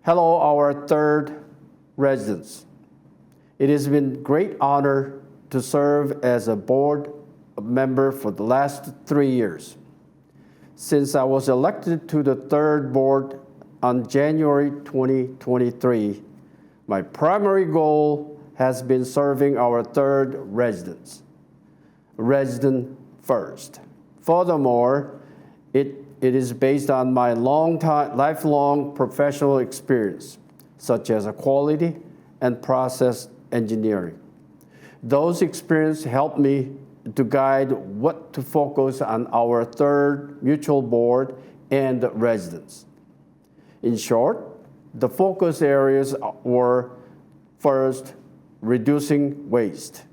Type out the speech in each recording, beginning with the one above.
Hello, our third residents. It has been a great honor to serve as a board member for the last 3 years. Since I was elected to the third board on January 2023, my primary goal has been serving our third residents. Resident first. Furthermore, it is based on my lifelong professional experience, such as quality and process engineering. Those experiences helped me to guide what to focus on our third mutual board and residents. In short, the focus areas were first, reducing waste,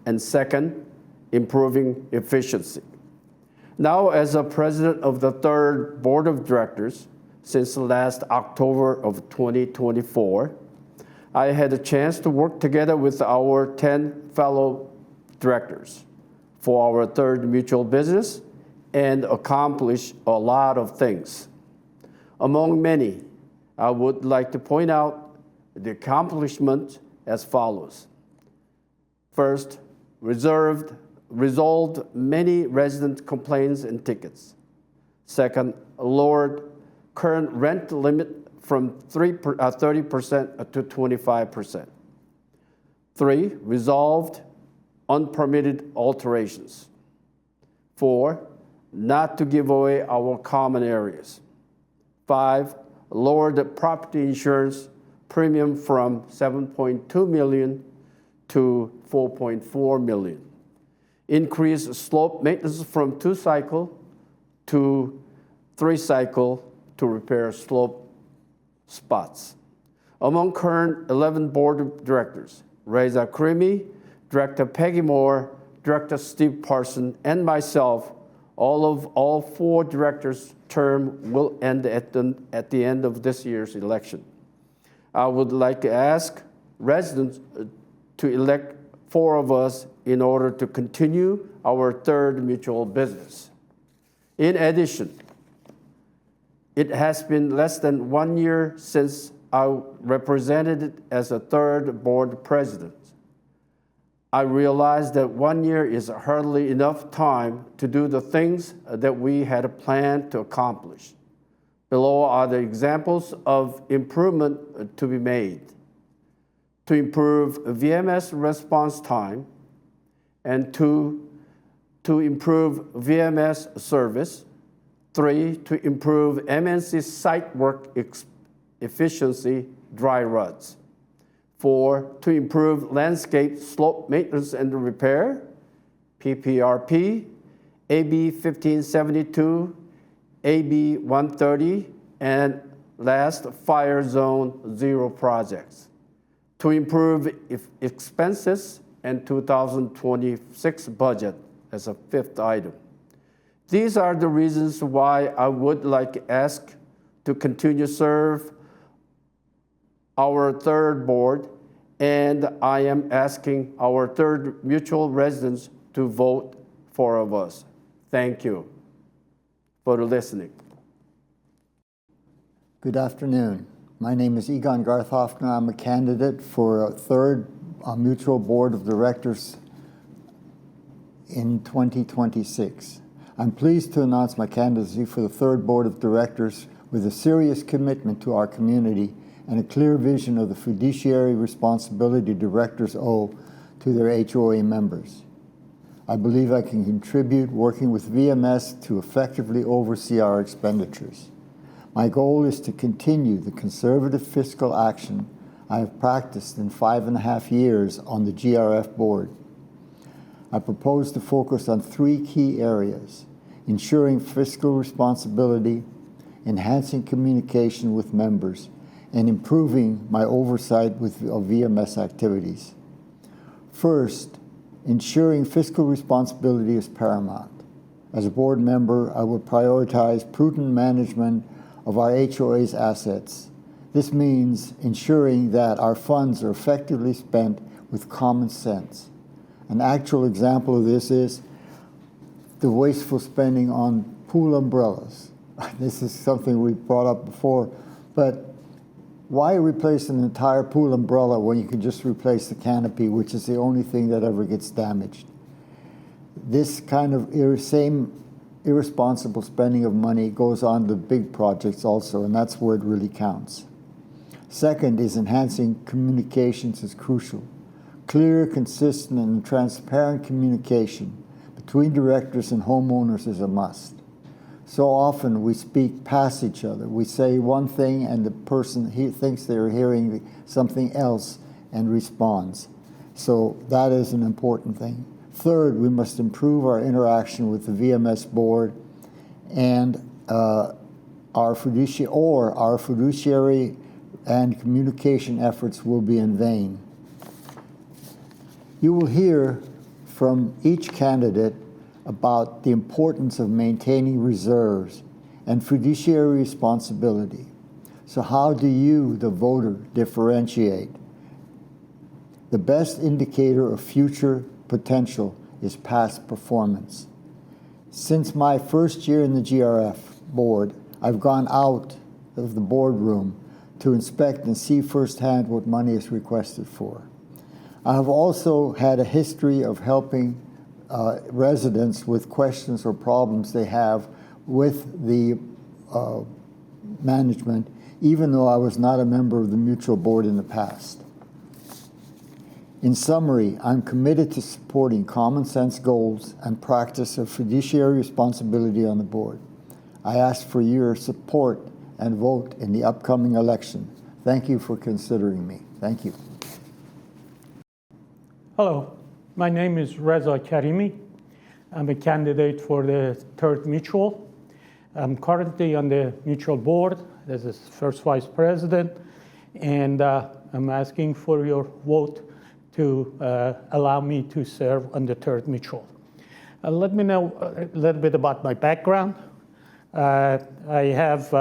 and second, improving efficiency. Now, as a president of the third board of directors since last October of 2024, I had a chance to work together with our 10 fellow directors for our third mutual business and accomplish a lot of things. Among many, I would like to point out the accomplishments as follows. First, resolved many resident complaints and tickets. Second, lowered current rent limit from 30% to 25%. 3, resolved unpermitted alterations. 4, not to give away our common areas. 5, lowered the property insurance premium from $7.2 million to $4.4 million. Increased slope maintenance from 2 cycle to 3 cycle to repair slope spots. Among current 11 board of directors, Reza Karimi, Director Peggy Moore, Director Steve Parson, and myself, all 4 directors' term will end at the end of this year's election. I would like to ask residents to elect 4 of us in order to continue our third mutual business. In addition, it has been less than 1 year since I represented as a third board president. I realized that 1 year is hardly enough time to do the things that we had planned to accomplish. Below are the examples of improvement to be made. To improve VMS response time, and 2, to improve VMS service. 3, to improve MNC site work efficiency, dry ruts. 4, to improve landscape slope maintenance and repair, PPRP, AB 1572, AB 130, and last, Fire Zone 0 projects. To improve expenses and 2026 budget as a 5th item. These are the reasons why I would like to ask to continue to serve our third board, and I am asking our third mutual residents to vote for us. Thank you for listening. Good afternoon. My name is Egon Garthhoffner. I'm a candidate for a third mutual board of directors in 2026. I'm pleased to announce my candidacy for the third board of directors with a serious commitment to our community and a clear vision of the fiduciary responsibility directors owe to their HOA members. I believe I can contribute working with VMS to effectively oversee our expenditures. My goal is to continue the conservative fiscal action I have practiced in 5.5 years on the GRF board. I propose to focus on 3 key areas: ensuring fiscal responsibility, enhancing communication with members, and improving my oversight of VMS activities. First, ensuring fiscal responsibility is paramount. As a board member, I will prioritize prudent management of our HOA's assets. This means ensuring that our funds are effectively spent with common sense. An actual example of this is the wasteful spending on pool umbrellas. This is something we brought up before, but Why replace an entire pool umbrella when you can just replace the canopy, which is the only thing that ever gets damaged? This kind of same irresponsible spending of money goes on to big projects also, and that's where it really counts. Second is enhancing communications is crucial. Clear, consistent, and transparent communication between directors and homeowners is a must. So often we speak past each other. We say one thing and the person thinks they're hearing something else and responds. So that is an important thing. Third, we must improve our interaction with the VMS board and our fiduciary and communication efforts will be in vain. You will hear from each candidate about the importance of maintaining reserves and fiduciary responsibility. So how do you, the voter, differentiate? The best indicator of future potential is past performance. Since my first year in the GRF board, I've gone out of the boardroom to inspect and see firsthand what money is requested for. I have also had a history of helping residents with questions or problems they have with the management, even though I was not a member of the mutual board in the past. In summary, I'm committed to supporting common sense goals and practice of fiduciary responsibility on the board. I ask for your support and vote in the upcoming election. Thank you for considering me. Thank you. Hello, my name is Reza Karimi. I'm a candidate for the Third Mutual. I'm currently on the mutual board as the first vice president, and I'm asking for your vote to allow me to serve on the Third Mutual. Let me know a little bit about my background. I have,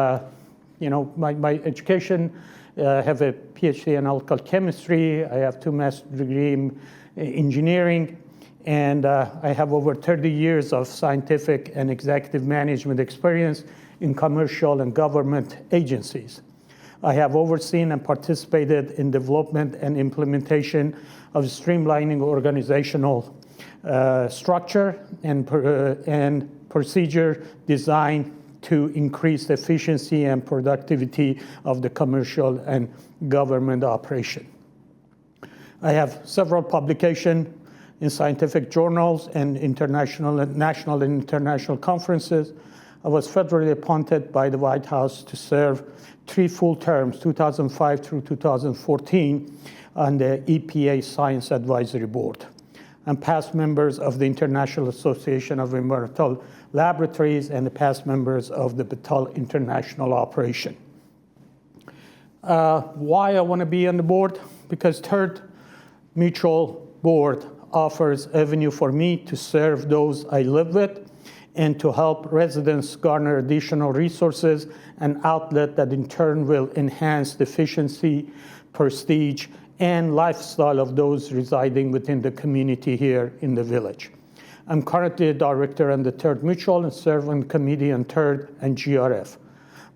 my education. I have a PhD in analytical chemistry. I have 2 master's degrees in engineering, and I have over 30 years of scientific and executive management experience in commercial and government agencies. I have overseen and participated in development and implementation of streamlining organizational structure and procedure designed to increase the efficiency and productivity of the commercial and government operation. I have several publications in scientific journals and national and international conferences. I was federally appointed by the White House to serve 3 full terms, 2005 through 2014, on the EPA Science Advisory Board. I'm past members of the International Association of Environmental Laboratories and the past members of the Batal International Operation. Why I want to be on the board? Because Third Mutual Board offers avenue for me to serve those I live with and to help residents garner additional resources and outlet that in turn will enhance the efficiency, prestige, and lifestyle of those residing within the community here in the village. I'm currently a director on the Third Mutual and serve on the committee on Third and GRF.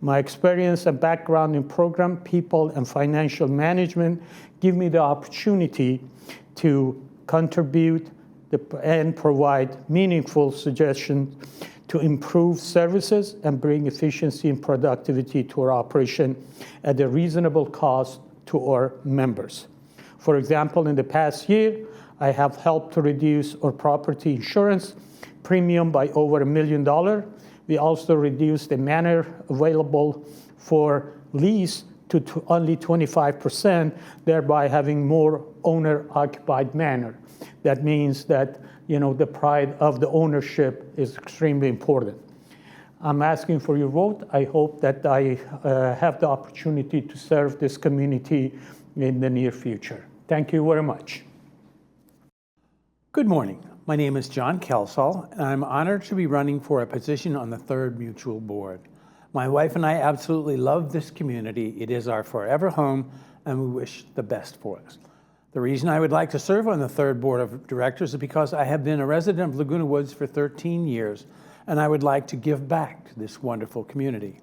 My experience and background in program, people, and financial management give me the opportunity to contribute and provide meaningful suggestions to improve services and bring efficiency and productivity to our operation at a reasonable cost to our members. For example, in the past year, I have helped to reduce our property insurance premium by over $1 million. We also reduced the manor available for lease to only 25%, thereby having more owner-occupied manor. That means that the pride of the ownership is extremely important. I'm asking for your vote. I hope that I have the opportunity to serve this community in the near future. Thank you very much. Good morning. My name is John Kelsall, and I'm honored to be running for a position on the Third Mutual Board. My wife and I absolutely love this community. It is our forever home, and we wish the best for us. The reason I would like to serve on the Third Board of Directors is because I have been a resident of Laguna Woods for 13 years, and I would like to give back to this wonderful community.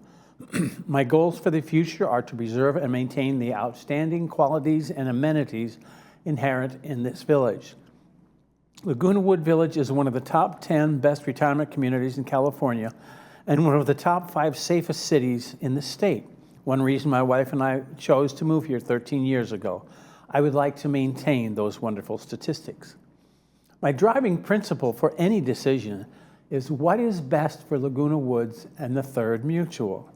My goals for the future are to preserve and maintain the outstanding qualities and amenities inherent in this village. Laguna Wood Village is one of the top 10 best retirement communities in California and one of the top 5 safest cities in the state. One reason my wife and I chose to move here 13 years ago. I would like to maintain those wonderful statistics. My driving principle for any decision is what is best for Laguna Woods and the Third Mutual.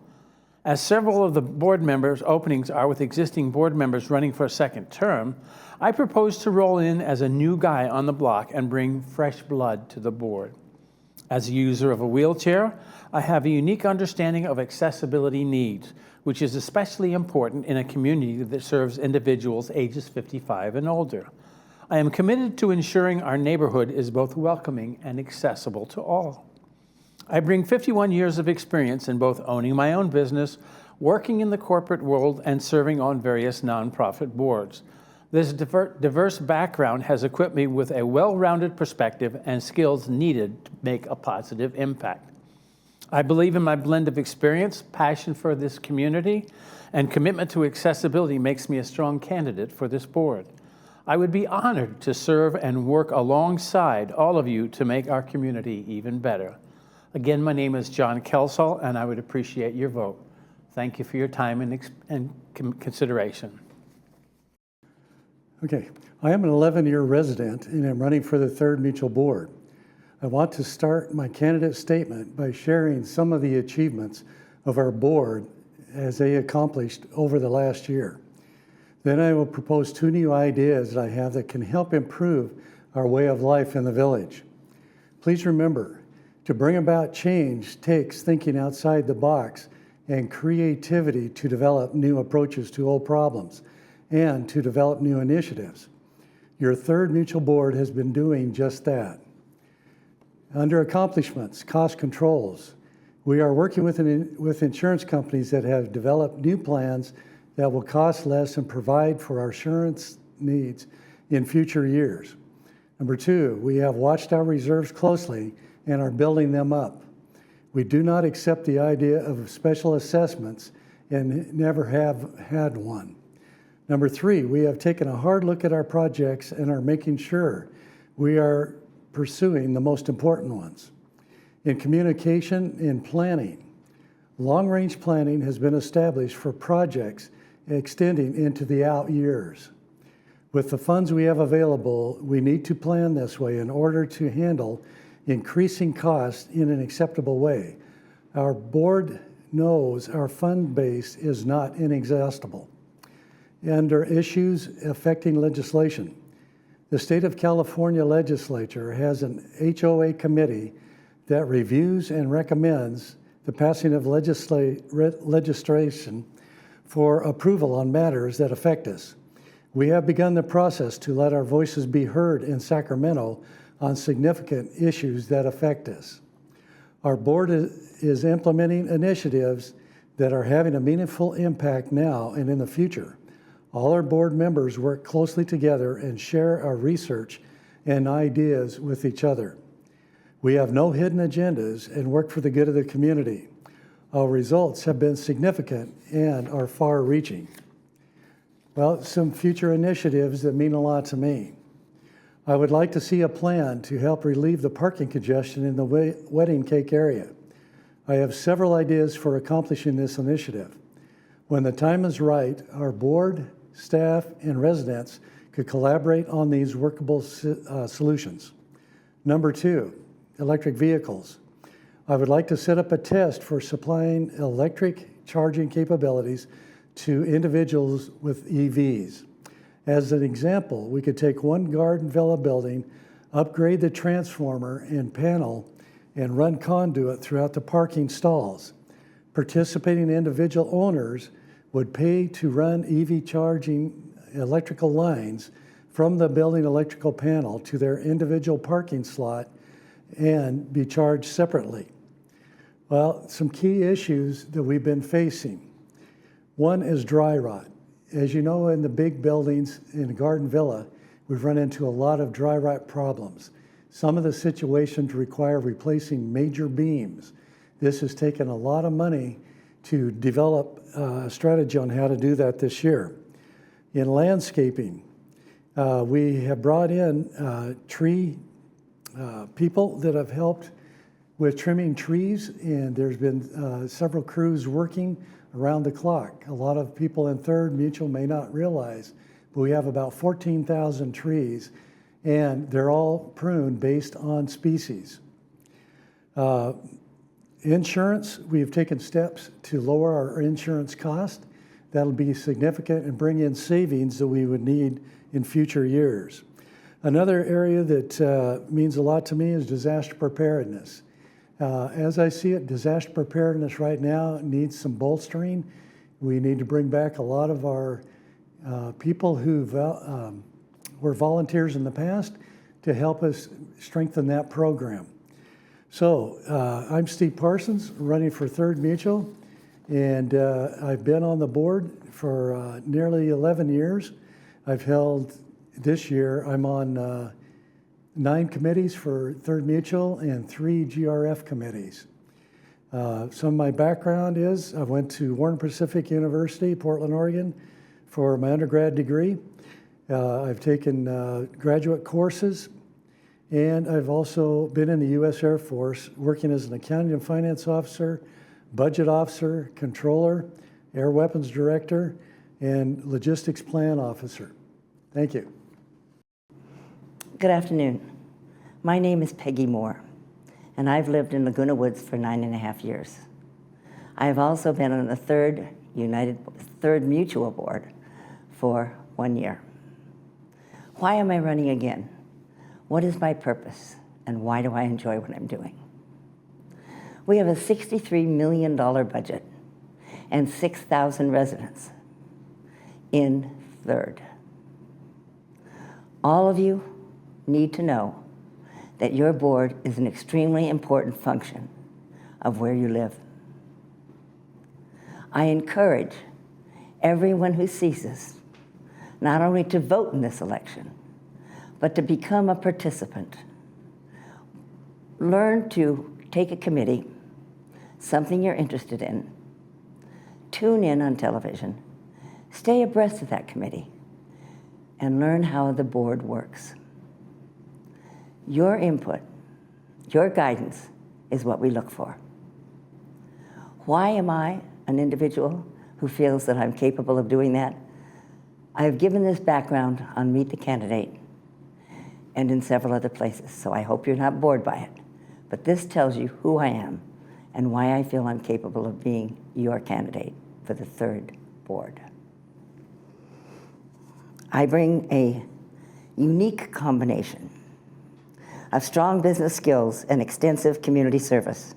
As several of the board members' openings are with existing board members running for a second term, I propose to roll in as a new guy on the block and bring fresh blood to the board. As a user of a wheelchair, I have a unique understanding of accessibility needs, which is especially important in a community that serves individuals ages 55 and older. I am committed to ensuring our neighborhood is both welcoming and accessible to all. I bring 51 years of experience in both owning my own business, working in the corporate world, and serving on various nonprofit boards. This diverse background has equipped me with a well-rounded perspective and skills needed to make a positive impact. I believe in my blend of experience, passion for this community, and commitment to accessibility makes me a strong candidate for this board. I would be honored to serve and work alongside all of you to make our community even better. Again, my name is John Kelsall, and I would appreciate your vote. Thank you for your time and consideration. Okay, I am an 11-year resident and am running for the Third Mutual Board. I want to start my candidate statement by sharing some of the achievements of our board as they accomplished over the last year. Then I will propose 2 new ideas that I have that can help improve our way of life in the village. Please remember, to bring about change takes thinking outside the box and creativity to develop new approaches to old problems and to develop new initiatives. Your Third Mutual Board has been doing just that. Under accomplishments, cost controls, we are working with insurance companies that have developed new plans that will cost less and provide for our insurance needs in future years. Number 2, we have watched our reserves closely and are building them up. We do not accept the idea of special assessments and never have had one. Number 3, we have taken a hard look at our projects and are making sure we are pursuing the most important ones. In communication and planning, long-range planning has been established for projects extending into the out years. With the funds we have available, we need to plan this way in order to handle increasing costs in an acceptable way. Our board knows our fund base is not inexhaustible. Under issues affecting legislation, the state of California legislature has an HOA committee that reviews and recommends the passing of legislation for approval on matters that affect us. We have begun the process to let our voices be heard in Sacramento on significant issues that affect us. Our board is implementing initiatives that are having a meaningful impact now and in the future. All our board members work closely together and share our research and ideas with each other. We have no hidden agendas and work for the good of the community. Our results have been significant and are far-reaching. Well, some future initiatives that mean a lot to me. I would like to see a plan to help relieve the parking congestion in the wedding cake area. I have several ideas for accomplishing this initiative. When the time is right, our board, staff, and residents could collaborate on these workable solutions. Number 2, electric vehicles. I would like to set up a test for supplying electric charging capabilities to individuals with EVs. As an example, we could take one Garden Villa building, upgrade the transformer and panel, and run conduit throughout the parking stalls. Participating individual owners would pay to run EV charging electrical lines from the building electrical panel to their individual parking slot and be charged separately. Well, some key issues that we've been facing. One is dry rot. As you know, in the big buildings in Garden Villa, we've run into a lot of dry rot problems. Some of the situations require replacing major beams. This has taken a lot of money to develop a strategy on how to do that this year. In landscaping, we have brought in tree people that have helped with trimming trees, and there's been several crews working around the clock. A lot of people in Third Mutual may not realize, but we have about 14,000 trees, and they're all pruned based on species. Insurance, we've taken steps to lower our insurance cost. That'll be significant and bring in savings that we would need in future years. Another area that means a lot to me is disaster preparedness. As I see it, disaster preparedness right now needs some bolstering. We need to bring back a lot of our people who were volunteers in the past to help us strengthen that program. So I'm Steve Parsons, running for Third Mutual, and I've been on the board for nearly 11 years. I've held, this year, I'm on 9 committees for Third Mutual and 3 GRF committees. Some of my background is I went to Warren Pacific University, Portland, Oregon, for my undergrad degree. I've taken graduate courses, and I've also been in the U.S. Air Force working as an accounting and finance officer, budget officer, controller, air weapons director, and logistics plan officer. Thank you. Good afternoon. My name is Peggy Moore, and I've lived in Laguna Woods for 9.5 years. I have also been on the Third Mutual Board for 1 year. Why am I running again? What is my purpose, and why do I enjoy what I'm doing? We have a $63 million budget and 6,000 residents in Third. All of you need to know that your board is an extremely important function of where you live. I encourage everyone who sees this not only to vote in this election, but to become a participant. Learn to take a committee, something you're interested in, tune in on television, stay abreast of that committee, and learn how the board works. Your input, your guidance is what we look for. Why am I an individual who feels that I'm capable of doing that? I have given this background on Meet the Candidate and in several other places, so I hope you're not bored by it. But this tells you who I am and why I feel I'm capable of being your candidate for the Third Board. I bring a unique combination of strong business skills and extensive community service.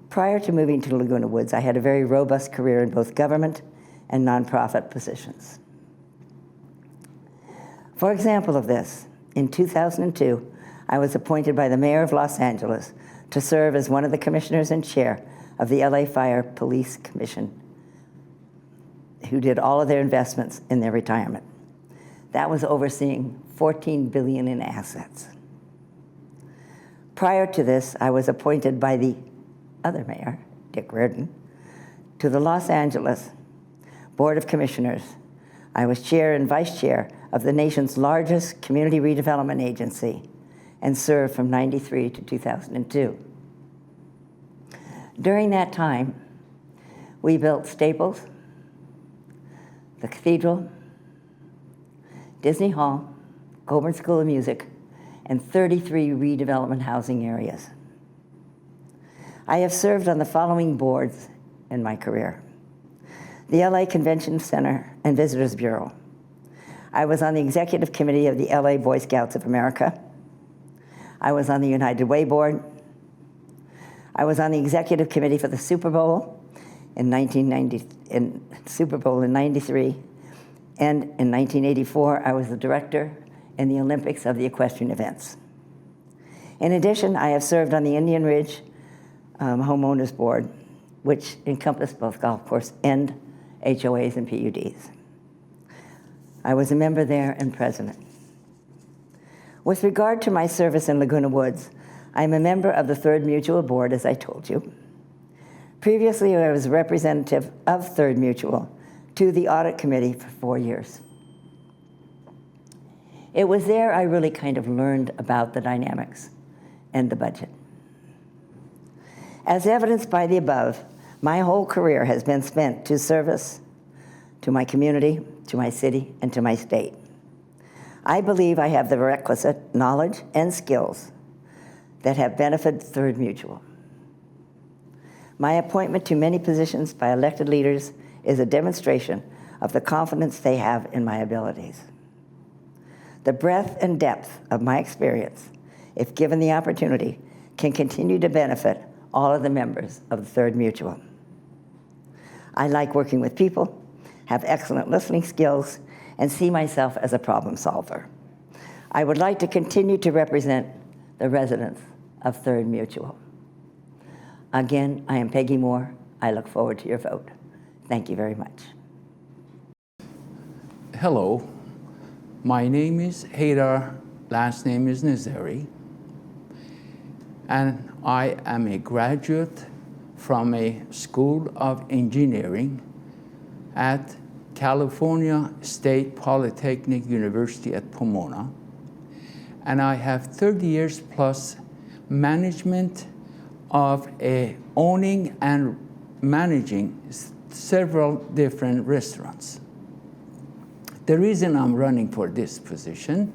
Prior to moving to Laguna Woods, I had a very robust career in both government and nonprofit positions. For example of this, in 2002, I was appointed by the mayor of Los Angeles to serve as one of the commissioners and chair of the LA Fire Police Commission, who did all of their investments in their retirement. That was overseeing $14 billion in assets. Prior to this, I was appointed by the other mayor, Dick Reardon, to the Los Angeles Board of Commissioners. I was chair and vice chair of the nation's largest community redevelopment agency and served from '93 to 2002. During that time, we built Staples, the Cathedral, Disney Hall, Coburn School of Music, and 33 redevelopment housing areas. I have served on the following boards in my career: the LA Convention Center and Visitors Bureau. I was on the executive committee of the LA Boy Scouts of America. I was on the United Way Board. I was on the executive committee for the Super Bowl in 93. And in 1984, I was the director in the Olympics of the equestrian events. In addition, I have served on the Indian Ridge Homeowners Board, which encompassed both golf course and HOAs and PUDs. I was a member there and president. With regard to my service in Laguna Woods, I'm a member of the Third Mutual Board, as I told you. Previously, I was representative of Third Mutual to the Audit Committee for 4 years. It was there I really kind of learned about the dynamics and the budget. As evidenced by the above, my whole career has been spent to service to my community, to my city, and to my state. I believe I have the requisite knowledge and skills that have benefited Third Mutual. My appointment to many positions by elected leaders is a demonstration of the confidence they have in my abilities. The breadth and depth of my experience, if given the opportunity, can continue to benefit all of the members of the Third Mutual. I like working with people, have excellent listening skills, and see myself as a problem solver. I would like to continue to represent the residents of Third Mutual. Again, I am Peggy Moore. I look forward to your vote. Thank you very much. Hello, my name is Haydar, last name is Nazari, and I am a graduate from a School of Engineering at California State Polytechnic University at Pomona, and I have 30 years plus management of owning and managing several different restaurants. The reason I'm running for this position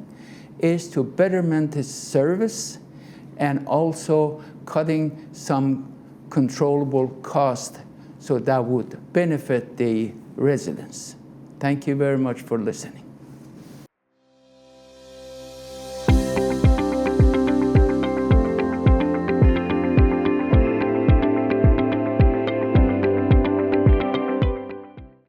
is to betterment the service and also cutting some controllable cost so that would benefit the residents. Thank you very much for listening.